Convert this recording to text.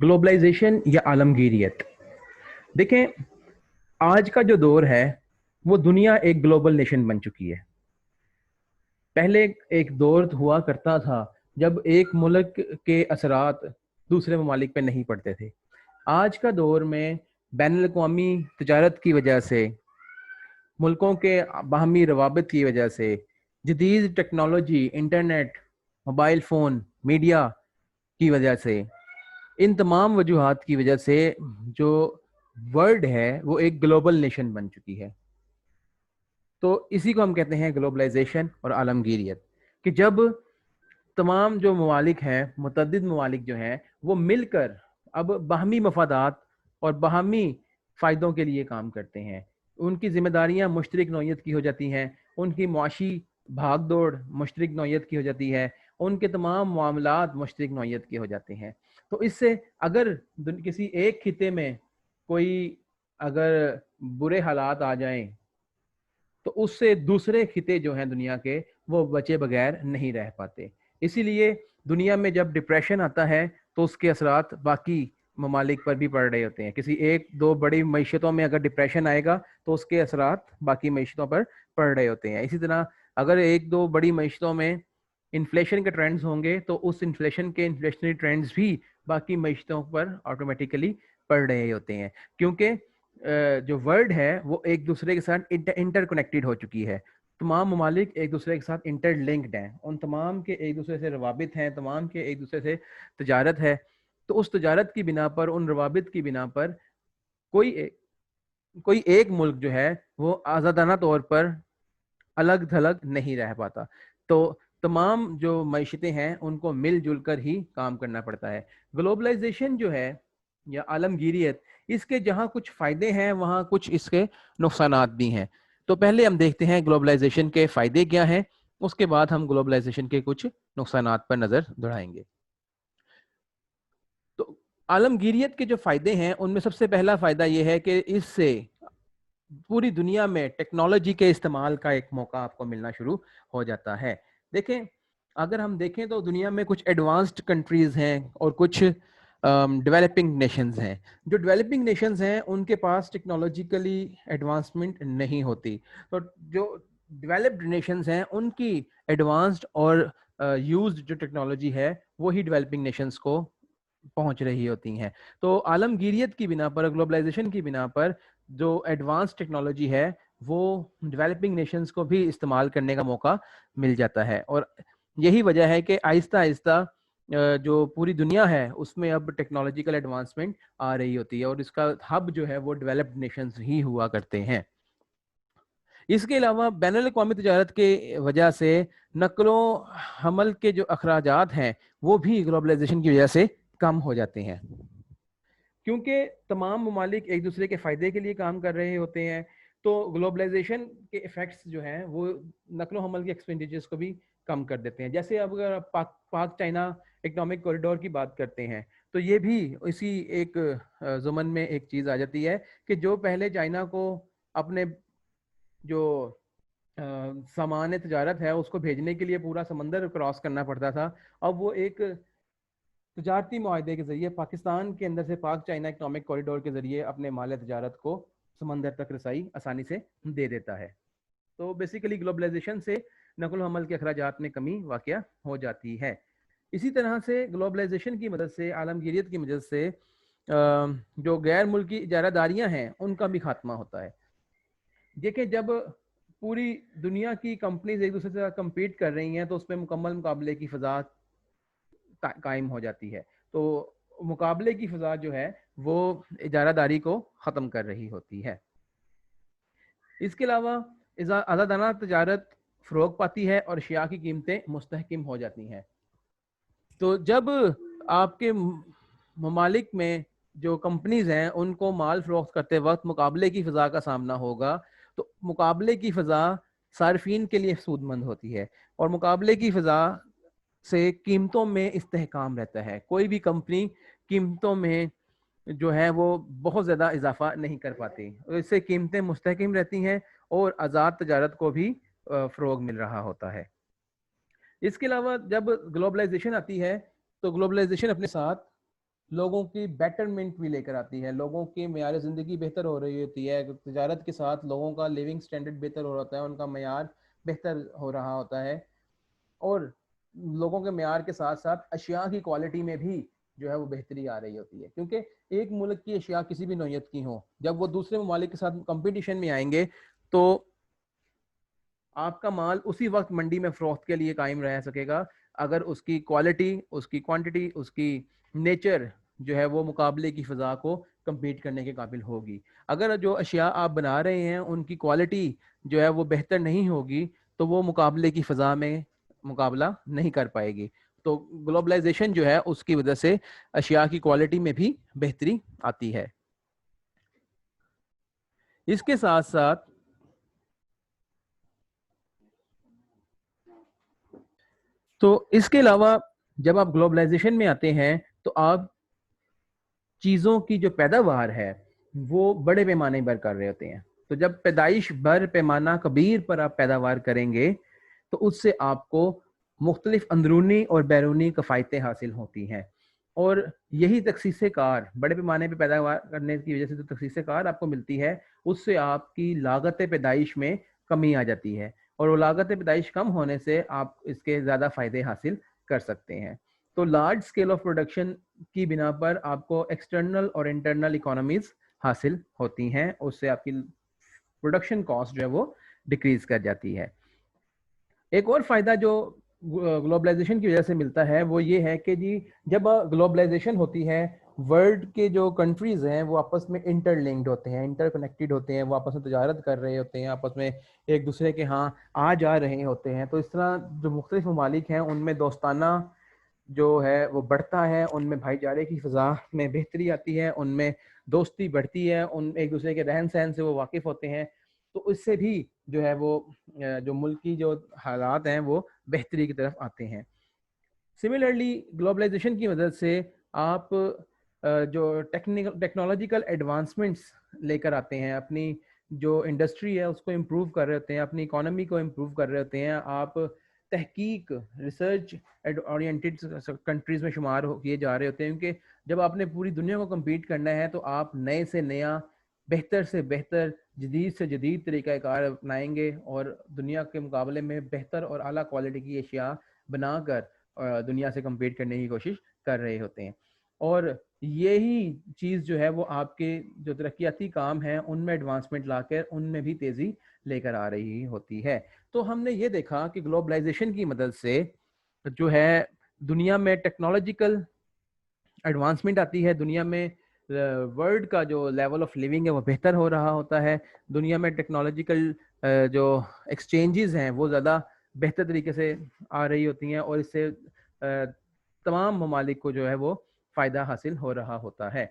Globalisation یا عالمگیریت. دیکھیں آج کا جو دور ہے وہ دنیا ایک گلوبل نیشن بن چکی ہے. پہلے ایک دور ہوا کرتا تھا جب ایک ملک کے اثرات دوسرے ممالک پہ نہیں پڑتے تھے. آج کا دور میں بین الاقوامی تجارت کی وجہ سے، ملکوں کے باہمی روابط کی وجہ سے، جدید technology, internet, mobile phone, media کی وجہ سے، ان تمام وجوہات کی وجہ سے جو ورلڈ ہے وہ ایک گلوبل نیشن بن چکی ہے. تو اسی کو ہم کہتے ہیں گلوبلائزیشن اور عالمگیریت، کہ جب تمام جو ممالک ہیں، متعدد ممالک جو ہیں، وہ مل کر اب باہمی مفادات اور باہمی فائدوں کے لیے کام کرتے ہیں. ان کی ذمہ داریاں مشترک نوعیت کی ہو جاتی ہیں، ان کی معاشی بھاگ دوڑ مشترک نوعیت کی ہو جاتی ہے، ان کے تمام معاملات مشترک نوعیت کے ہو جاتے ہیں. تو اس سے اگر کسی ایک خطے میں کوئی اگر برے حالات آ جائیں تو اس سے دوسرے خطے جو ہیں دنیا کے وہ بچے بغیر نہیں رہ پاتے. اسی لیے دنیا میں جب ڈپریشن آتا ہے تو اس کے اثرات باقی ممالک پر بھی پڑ رہے ہوتے ہیں. کسی ایک دو بڑی معیشتوں میں اگر ڈپریشن آئے گا تو اس کے اثرات باقی معیشتوں پر پڑ رہے ہوتے ہیں. اسی طرح اگر ایک دو بڑی معیشتوں میں انفلیشن کے ٹرینڈز ہوں گے تو اس انفلیشن کے انفلیشنری ٹرینڈز بھی باقی معیشتوں پر آٹومیٹیکلی پڑ رہے ہوتے ہیں، کیونکہ جو ورلڈ ہے وہ ایک دوسرے کے ساتھ انٹر کنیکٹڈ ہو چکی ہے. تمام ممالک ایک دوسرے کے ساتھ انٹر لنکڈ ہیں، ان تمام کے ایک دوسرے سے روابط ہیں، تمام کے ایک دوسرے سے تجارت ہے. تو اس تجارت کی بنا پر، ان روابط کی بنا پر کوئی ایک ملک جو ہے وہ آزادانہ طور پر الگ تھلگ نہیں رہ پاتا. تو تمام جو معیشتیں ہیں ان کو مل جل کر ہی کام کرنا پڑتا ہے. گلوبلائزیشن جو ہے یا عالمگیریت، اس کے جہاں کچھ فائدے ہیں وہاں کچھ اس کے نقصانات بھی ہیں. تو پہلے ہم دیکھتے ہیں گلوبلائزیشن کے فائدے کیا ہیں، اس کے بعد ہم گلوبلائزیشن کے کچھ نقصانات پر نظر دوڑائیں گے. تو عالمگیریت کے جو فائدے ہیں ان میں سب سے پہلا فائدہ یہ ہے کہ اس سے پوری دنیا میں ٹیکنالوجی کے استعمال کا ایک موقع آپ کو ملنا شروع ہو جاتا ہے. دیکھیں اگر ہم دیکھیں تو دنیا میں کچھ ایڈوانسڈ کنٹریز ہیں اور کچھ ڈیولپنگ نیشنز ہیں. جو ڈیولپنگ نیشنز ہیں ان کے پاس ٹیکنالوجیکلی ایڈوانسمنٹ نہیں ہوتی، تو جو ڈیولپڈ نیشنز ہیں ان کی ایڈوانسڈ اور یوزڈ جو ٹیکنالوجی ہے وہی ڈیولپنگ نیشنز کو پہنچ رہی ہوتی ہیں. تو عالمگیریت کی بنا پر، گلوبلائزیشن کی بنا پر جو ایڈوانس ٹیکنالوجی ہے وہ ڈیولپنگ نیشنز کو بھی استعمال کرنے کا موقع مل جاتا ہے. اور یہی وجہ ہے کہ آہستہ آہستہ جو پوری دنیا ہے اس میں اب ٹیکنالوجیکل ایڈوانسمنٹ آ رہی ہوتی ہے، اور اس کا ہب جو ہے وہ ڈیولپڈ نیشنز ہی ہوا کرتے ہیں. اس کے علاوہ بین الاقوامی تجارت کے وجہ سے نقل و حمل کے جو اخراجات ہیں وہ بھی گلوبلائزیشن کی وجہ سے کم ہو جاتے ہیں، کیونکہ تمام ممالک ایک دوسرے کے فائدے کے لیے کام کر رہے ہوتے ہیں. تو گلوبلائزیشن کے ایفیکٹس جو ہیں وہ نقل و حمل کے ایکسپینڈیچرز کو بھی کم کر دیتے ہیں. جیسے اب اگر پاک چائنا اکنامک کوریڈور کی بات کرتے ہیں تو یہ بھی اسی ایک ضمن میں ایک چیز آ جاتی ہے کہ جو پہلے چائنا کو اپنے جو سامان تجارت ہے اس کو بھیجنے کے لیے پورا سمندر کراس کرنا پڑتا تھا، اب وہ ایک تجارتی معاہدے کے ذریعے پاکستان کے اندر سے پاک چائنا اکنامک کوریڈور کے ذریعے اپنے مال تجارت کو سمندر تک رسائی آسانی سے دے دیتا ہے. تو بیسیکلی گلوبلائزیشن سے نقل و حمل کے اخراجات میں کمی واقع ہو جاتی ہے. اسی طرح سے گلوبلائزیشن کی مدد سے، عالمگیریت کی مدد سے جو غیر ملکی اجارہ داریاں ہیں ان کا بھی خاتمہ ہوتا ہے. دیکھیں جب پوری دنیا کی کمپنیز ایک دوسرے سے کمپیٹ کر رہی ہیں تو اس پہ مکمل مقابلے کی فضا قائم ہو جاتی ہے. تو مقابلے کی فضا جو ہے وہ اجارہ داری کو ختم کر رہی ہوتی ہے. اس کے علاوہ آزادانہ تجارت فروغ پاتی ہے اور اشیاء کی قیمتیں مستحکم ہو جاتی ہیں. تو جب آپ کے ممالک میں جو کمپنیز ہیں ان کو مال فروخت کرتے وقت مقابلے کی فضا کا سامنا ہوگا تو مقابلے کی فضا صارفین کے لیے سود مند ہوتی ہے، اور مقابلے کی فضا سے قیمتوں میں استحکام رہتا ہے. کوئی بھی کمپنی قیمتوں میں جو ہے وہ بہت زیادہ اضافہ نہیں کر پاتی، اس سے قیمتیں مستحکم رہتی ہیں اور آزاد تجارت کو بھی فروغ مل رہا ہوتا ہے. اس کے علاوہ جب گلوبلائزیشن آتی ہے تو گلوبلائزیشن اپنے ساتھ لوگوں کی بیٹرمنٹ بھی لے کر آتی ہے, لوگوں کی معیار زندگی بہتر ہو رہی ہوتی ہے, تجارت کے ساتھ لوگوں کا لیونگ سٹینڈرڈ بہتر ہو رہا ہوتا ہے, ان کا معیار بہتر ہو رہا ہوتا ہے, اور لوگوں کے معیار کے ساتھ ساتھ اشیاء کی کوالٹی میں بھی جو ہے وہ بہتری آ رہی ہوتی ہے, کیونکہ ایک ملک کی اشیاء کسی بھی نوعیت کی ہوں, جب وہ دوسرے ممالک کے ساتھ کمپٹیشن میں آئیں گے تو آپ کا مال اسی وقت منڈی میں فروخت کے لیے قائم رہ سکے گا اگر اس کی کوالٹی, اس کی کوانٹٹی, اس کی نیچر جو ہے وہ مقابلے کی فضا کو کمپیٹ کرنے کے قابل ہوگی. اگر جو اشیاء آپ بنا رہے ہیں ان کی کوالٹی جو ہے وہ بہتر نہیں ہوگی تو وہ مقابلے کی فضا میں مقابلہ نہیں کر پائے گی. تو گلوبلائزیشن جو ہے اس کی وجہ سے اشیاء کی کوالٹی میں بھی بہتری آتی ہے. اس کے ساتھ ساتھ تو اس کے علاوہ جب آپ گلوبلائزیشن میں آتے ہیں تو آپ چیزوں کی جو پیداوار ہے وہ بڑے پیمانے پر کر رہے ہوتے ہیں. تو جب پیدائش بر پیمانہ کبیر پر آپ پیداوار کریں گے تو اس سے آپ کو مختلف اندرونی اور بیرونی کفایتیں حاصل ہوتی ہیں, اور یہی تخصیص کار, بڑے پیمانے پہ پیداوار کرنے کی وجہ سے جو تخصیص کار آپ کو ملتی ہے اس سے آپ کی لاگت پیدائش میں کمی آ جاتی ہے, اور وہ لاگت پیدائش کم ہونے سے آپ اس کے زیادہ فائدے حاصل کر سکتے ہیں. تو لارج اسکیل آف پروڈکشن کی بنا پر آپ کو ایکسٹرنل اور انٹرنل اکانومیز حاصل ہوتی ہیں, اس سے آپ کی پروڈکشن کاسٹ جو ہے وہ ڈیکریز کر جاتی ہے. ایک اور فائدہ جو گلوبلائزیشن کی وجہ سے ملتا ہے وہ یہ ہے کہ جی جب گلوبلائزیشن ہوتی ہے ورلڈ کے جو کنٹریز ہیں وہ آپس میں انٹر لنکڈ ہوتے ہیں, انٹر کنیکٹڈ ہوتے ہیں, وہ آپس میں تجارت کر رہے ہوتے ہیں, آپس میں ایک دوسرے کے ہاں آ جا رہے ہوتے ہیں. تو اس طرح جو مختلف ممالک ہیں ان میں دوستانہ جو ہے وہ بڑھتا ہے, ان میں بھائی چارے کی فضا میں بہتری آتی ہے, ان میں دوستی بڑھتی ہے, ان ایک دوسرے کے رہن سہن سے وہ واقف ہوتے ہیں. تو اس سے بھی جو ہے وہ جو ملکی جو حالات ہیں وہ بہتری کی طرف آتے ہیں. سملرلی گلوبلائزیشن کی مدد سے آپ جو ٹیکنالوجیکل ایڈوانسمنٹس لے کر آتے ہیں, اپنی جو انڈسٹری ہے اس کو امپروو کر رہے ہوتے ہیں, اپنی اکانومی کو امپروو کر رہے ہوتے ہیں. آپ تحقیق, ریسرچ اورینٹیڈ کنٹریز میں شمار کیے جا رہے ہوتے ہیں, کیونکہ جب آپ نے پوری دنیا کو کمپیٹ کرنا ہے تو آپ نئے سے نیا, بہتر سے بہتر, جدید سے جدید طریقہ کار اپنائیں گے اور دنیا کے مقابلے میں بہتر اور اعلیٰ کوالٹی کی اشیاء بنا کر دنیا سے کمپیٹ کرنے کی کوشش کر رہے ہوتے ہیں. اور یہی چیز جو ہے وہ آپ کے جو ترقیاتی کام ہیں ان میں ایڈوانسمنٹ لا کر ان میں بھی تیزی لے کر آ رہی ہوتی ہے. تو ہم نے یہ دیکھا کہ گلوبلائزیشن کی مدد سے جو ہے دنیا میں ٹیکنالوجیکل ایڈوانسمنٹ آتی ہے, دنیا میں ورلڈ کا جو لیول آف لیونگ ہے وہ بہتر ہو رہا ہوتا ہے, دنیا میں ٹیکنالوجیکل جو ایکسچینجز ہیں وہ زیادہ بہتر طریقے سے آ رہی ہوتی ہیں, اور اس سے تمام ممالک کو جو ہے وہ فائدہ حاصل ہو رہا ہوتا ہے.